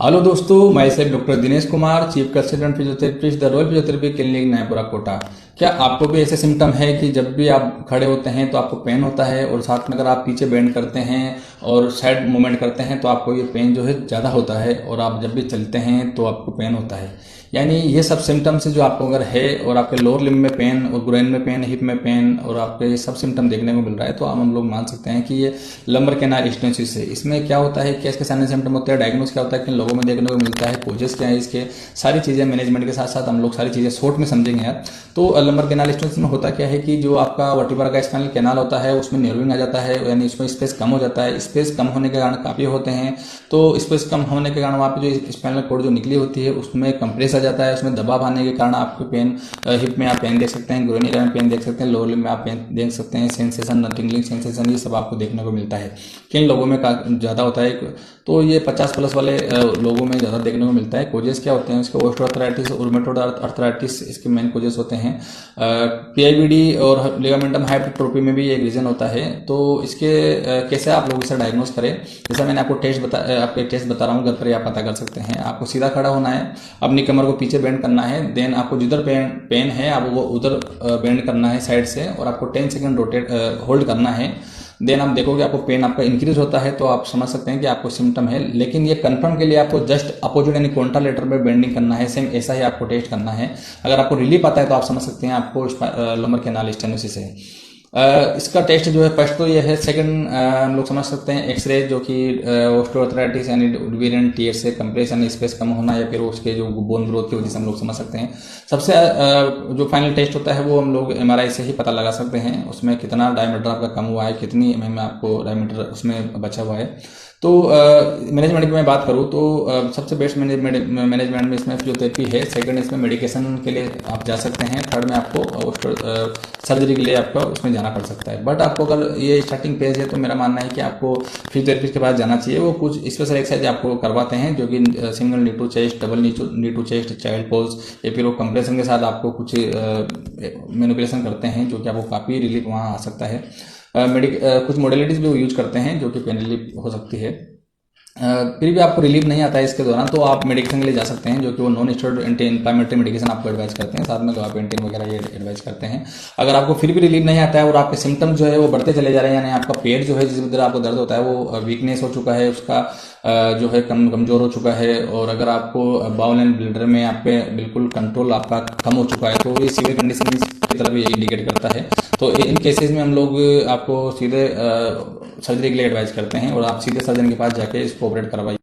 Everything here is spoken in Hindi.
हेलो दोस्तों, मैं self doctor Dinesh Kumar, chief consultant physiotherapist the royal physiotherapy clinic Nayapura Kota. क्या आपको भी ऐसे सिम्टम है कि जब भी आप खड़े होते हैं तो आपको पेन होता है, और साथ में अगर आप पीछे बेंड करते हैं और साइड मूवमेंट करते हैं तो आपको ये पेन जो है ज़्यादा होता है, और आप जब भी चलते हैं तो आपको पेन होता है? यानी ये सब सिम्टम्स जो आपको अगर है, और आपके लोअर लिम्ब में पेन और ग्रेन में पेन, हिप में पेन, और आपके ये सब सिम्टम देखने को मिल रहा है, तो हम लोग मान सकते हैं कि ये लंबर कैनाल स्टेनोसिस है। इसमें क्या होता है, कैसे सारे सिम्टम होते हैं, डायग्नोस क्या होता है, किन लोगों में देखने को मिलता है, कोजेस क्या है इसके, सारी चीज़ें मैनेजमेंट के साथ साथ हम लोग सारी चीज़ें शॉर्ट में समझेंगे यार। तो लंबर कैनाल स्टेनोसिस में होता क्या है कि जो आपका वर्टिब्रा का स्पाइनल कैनाल होता है उसमें नर्विंग आ जाता है, यानी उसमें स्पेस कम हो जाता है। स्पेस कम होने के कारण काफ़ी होते हैं, तो स्पेस कम होने के कारण वहाँ पे जो स्पाइनल कॉर्ड जो निकली होती है उसमें कंप्रेस आ जाता है, उसमें दबाव आने के कारण आपको पेन, हिप में आप पेन देख सकते हैं, ग्रोइन एरिया में पेन देख सकते हैं, लोअर लिम्ब में आप पेन देख सकते हैं, सेंसेशन, टिंगलिंग सेंसेशन, ये सब आपको देखने को मिलता है। किन लोगों में ज़्यादा होता है, तो ये 50+ वाले लोगों में ज़्यादा देखने को मिलता है। कोजेस क्या होते हैं इसके, ऑस्टियोआर्थराइटिस और रूमेटॉइड अर्थराइटिस इसके मेन कोजेस होते हैं। पीआईबीडी और लिगामेंटम हाइपरट्रोफी में भी एक रीजन होता है। तो इसके कैसे आप लोग इसे डायग्नोस करें, जैसा मैंने आपको आपको एक टेस्ट बता रहा हूँ, घर पर आप पता कर सकते हैं। आपको सीधा खड़ा होना है, अपनी कमर को पीछे बेंड करना है, देन आपको जिधर पेन है आप वो उधर बेंड करना है साइड से, और आपको 10 सेकंड रोटेट होल्ड करना है। देन आप देखोगे आपको पेन आपका इंक्रीज होता है, तो आप समझ सकते हैं कि आपको सिम्टम है। लेकिन ये कंफर्म के लिए आपको जस्ट अपोजिट यानी कॉन्ट्रालेटरल में बेंडिंग करना है, सेम ऐसा ही आपको टेस्ट करना है। अगर आपको रिलीफ आता है तो आप समझ सकते हैं आपको लंबर कैनाल स्टेनोसिस है। इसका टेस्ट जो है, फर्स्ट तो ये है। सेकंड हम लोग समझ सकते हैं एक्सरे, जो कि ऑस्टियोआर्थराइटिस यानी वेरिएंट टीयर से कंप्रेशन स्पेस कम होना, या फिर उसके जो बोन ग्रोथ की वजह से हम लोग समझ सकते हैं। सबसे जो फाइनल टेस्ट होता है वो हम लोग एमआरआई से ही पता लगा सकते हैं, उसमें कितना डायमीटर आपका कम हुआ है, कितनी एमएम आपको डायमीटर उसमें बचा हुआ है। तो मैनेजमेंट की मैं बात करूँ तो सबसे बेस्ट मैनेजमेंट में इसमें फिजियोथेरेपी है। सेकंड इसमें मेडिकेशन के लिए आप जा सकते हैं। थर्ड में आपको सर्जरी के लिए आपका उसमें जाना पड़ सकता है। बट आपको अगर ये स्टार्टिंग पेज है तो मेरा मानना है कि आपको फिजियोथेरेपिस्ट के पास जाना चाहिए। वो कुछ स्पेशल एक्सरसाइज आपको करवाते हैं, जो कि single knee to chest, double knee to chest, child pose, या फिर वो कंप्रेशन के साथ आपको कुछ मैनिपुलेशन करते हैं, जो कि आपको काफ़ी रिलीफ वहाँ आ सकता है। कुछ मॉडलिटीज भी वो यूज करते हैं जो कि पेन रिलीफ हो सकती है। फिर भी आपको रिलीफ नहीं आता है इसके दौरान, तो आप मेडिकेशन के लिए जा सकते हैं, जो कि वो non steroid anti inflammatory medication आपको एडवाइस करते हैं, साथ में गाबापेंटिन वगैरह ये एडवाइस करते हैं। अगर आपको फिर भी रिलीफ नहीं आता है और आपके सिम्टम जो है वो बढ़ते चले जा रहे हैं, यानी आपका पेट जो है जिस तरह आपको दर्द होता है वो वीकनेस हो चुका है, उसका जो है कमजोर हो चुका है, और अगर आपको बाउल एंड ब्लडर में आप पे बिल्कुल कंट्रोल आपका कम हो चुका है, तो ये सीवियर कंडीशन की तरफ ये इंडिकेट करता है। तो इन केसेस में हम लोग आपको सीधे सर्जरी के लिए एडवाइस करते हैं, और आप सीधे सर्जन के पास जाके इसको ऑपरेट करवाइए।